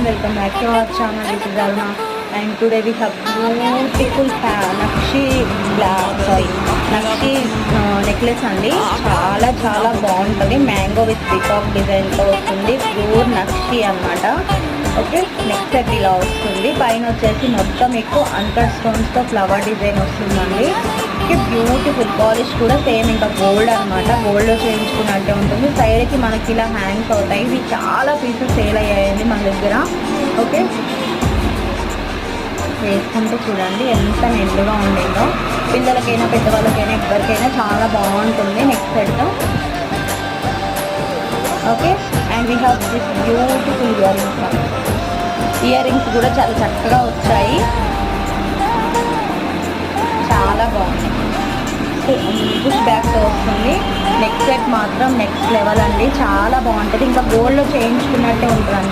welcome back to our channel. This is Aruna and today we have beautiful Nakshi necklace అండి. చాలా చాలా బాగుంటుంది. Mango with peacock design తో వస్తుంది. Pure నక్షి అన్నమాట. ఓకే, నెక్స్ట్ సెట్ ఇలా వస్తుంది. పైన వచ్చేసి మొత్తం మీకు అంకర్ స్టోన్స్ తో ఫ్లవర్ డిజైన్ వస్తుందండి. బ్యూటిఫుల్ పాలిష్ కూడా సేమ్ ఇంకా గోల్డ్ అనమాట. గోల్డ్ లో చేయించుకున్నట్టే ఉంటుంది. సైడ్ కి మనకి ఇలా హ్యాంగ్స్ అవుతాయి. ఇవి చాలా పీసెస్ సేల్ అయ్యాయండి మన దగ్గర. ఓకే, వేసుకుంటే చూడండి ఎంత నిండుగా ఉండేదో. పిల్లలకైనా పెద్దవాళ్ళకైనా ఎవరికైనా చాలా బాగుంటుంది. Next set. Okay, and we have this beautiful ear rings కూడా చాలా చక్కగా వచ్చాయి. చాలా బాగుంది. పుష్ బ్యాక్తో వస్తుంది. నెక్స్ట్ సెట్ మాత్రం నెక్స్ట్ లెవెల్ అండి. చాలా బాగుంటుంది. ఇంకా గోల్డ్లో చేయించుకున్నట్టే ఉంటుంది.